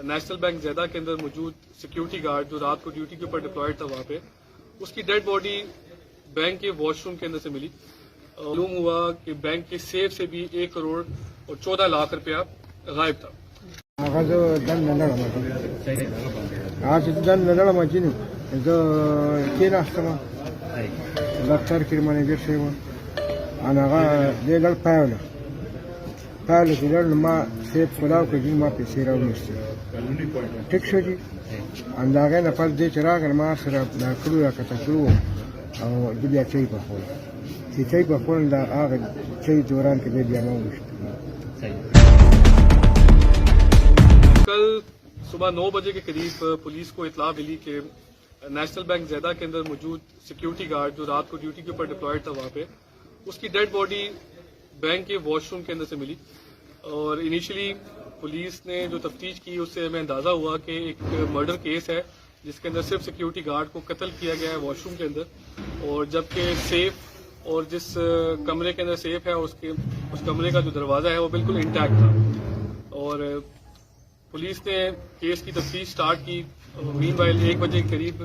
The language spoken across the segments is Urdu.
نیشنل بینک زیدہ کے اندر موجود سیکیورٹی گارڈ جو رات کو ڈیوٹی کے اوپر ڈپلائڈ تھا وہاں پہ، اس کی ڈیڈ باڈی بینک کے واش روم کے اندر سے ملی۔ معلوم ہوا کہ بینک کے سیف سے بھی 1 کروڑ اور 14 لاکھ روپیہ غائب تھا۔ دفتر کې منیجر شوی وم، هغه دې لړ پایله چې لړ ما سیف کلاو کې ما پیسې راوړستې ټیک شو دي همدغه نه پس دې چې راغل ما سره دا کړو راکته کړو او د بیا چای په خور چې چای په خور دا هغه چای دوران کې بیا ما وشت۔ کل صبح 9 بجے کے قریب پولیس کو اطلاع ملی کہ نیشنل بینک زیدہ کے اندر موجود سیکیورٹی گارڈ جو رات کو ڈیوٹی کے اوپر ڈپلائڈ تھا وہاں پہ، اس کی ڈیڈ باڈی بینک کے واش روم کے اندر سے ملی۔ اور انیشلی پولیس نے جو تفتیش کی اس سے ہمیں اندازہ ہوا کہ ایک مرڈر کیس ہے جس کے اندر صرف سیکیورٹی گارڈ کو قتل کیا گیا ہے واش روم کے اندر، اور جبکہ سیف اور جس کمرے کے اندر سیف ہے اس کمرے کا جو دروازہ ہے وہ بالکل انٹیکٹ تھا۔ اور پولیس نے کیس کی تفتیش سٹارٹ کی۔ مین وائل 1 بجے کے قریب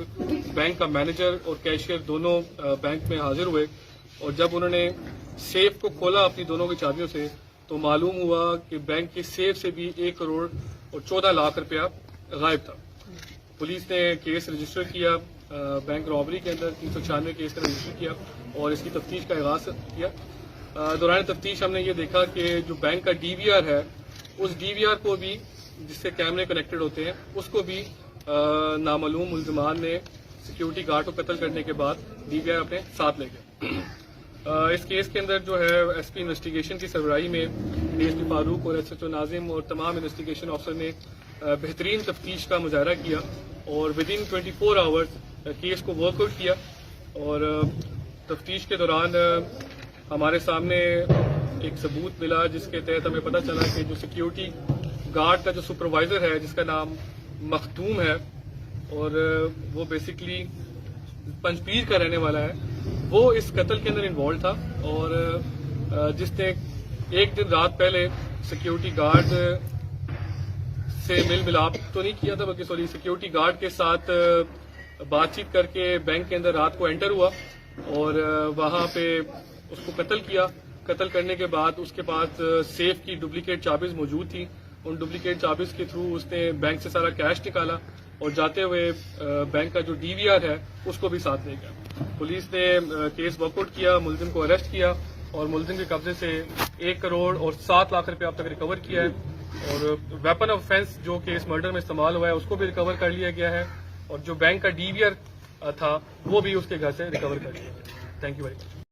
بینک کا مینیجر اور کیشیئر دونوں بینک میں حاضر ہوئے، اور جب انہوں نے سیف کو کھولا اپنی دونوں کی چابیوں سے تو معلوم ہوا کہ بینک کے سیف سے بھی 1 کروڑ اور 14 لاکھ روپیہ غائب تھا۔ پولیس نے کیس رجسٹر کیا، بینک رابری کے اندر 396 کیس کا رجسٹر کیا اور اس کی تفتیش کا آغاز کیا۔ دوران تفتیش ہم نے یہ دیکھا کہ جو بینک کا ڈی وی آر ہے، اس ڈی وی آر کو بھی جس سے کیمرے کنیکٹڈ ہوتے ہیں اس کو بھی نامعلوم ملزمان نے سیکیورٹی گارڈ کو قتل کرنے کے بعد ڈی وی آر اپنے ساتھ لے گئے۔ اس کیس کے اندر جو ہے ایس پی انویسٹیگیشن کی سربراہی میں ڈی ایس پی فاروق اور ایس ایچ او ناظم اور تمام انویسٹیگیشن افسر نے بہترین تفتیش کا مظاہرہ کیا اور ودن 24 آورز کیس کو ورک آؤٹ کیا۔ اور تفتیش کے دوران ہمارے سامنے ایک ثبوت ملا جس کے تحت ہمیں پتہ چلا کہ جو سیکیورٹی گارڈ کا جو سپروائزر ہے جس کا نام مختوم ہے اور وہ بیسکلی پنجپیر کا رہنے والا ہے، وہ اس قتل کے اندر انوالو تھا، اور جس نے ایک دن رات پہلے سیکیورٹی گارڈ سے مل ملاپ تو نہیں کیا تھا بلکہ سیکیورٹی گارڈ کے ساتھ بات چیت کر کے بینک کے اندر رات کو انٹر ہوا اور وہاں پہ اس کو قتل کیا۔ قتل کرنے کے بعد اس کے پاس سیف کی ڈپلیکیٹ چابیز موجود تھیں، ان ڈپلیکیٹ چابیز کے تھرو اس نے بینک سے سارا کیش نکالا اور جاتے ہوئے بینک کا جو ڈی وی آر ہے اس کو بھی ساتھ لے گیا۔ پولیس نے کیس ورک آؤٹ کیا، ملزم کو اریسٹ کیا اور ملزم کے قبضے سے 1 کروڑ اور 7 لاکھ روپے اب تک ریکور کیا ہے، اور ویپن آف آفینس جو کہ اس مرڈر میں استعمال ہوا ہے اس کو بھی ریکور کر لیا گیا ہے، اور جو بینک کا ڈی وی آر تھا وہ بھی اس کے گھر سے ریکور کر لیا گیا۔ Thank you very much.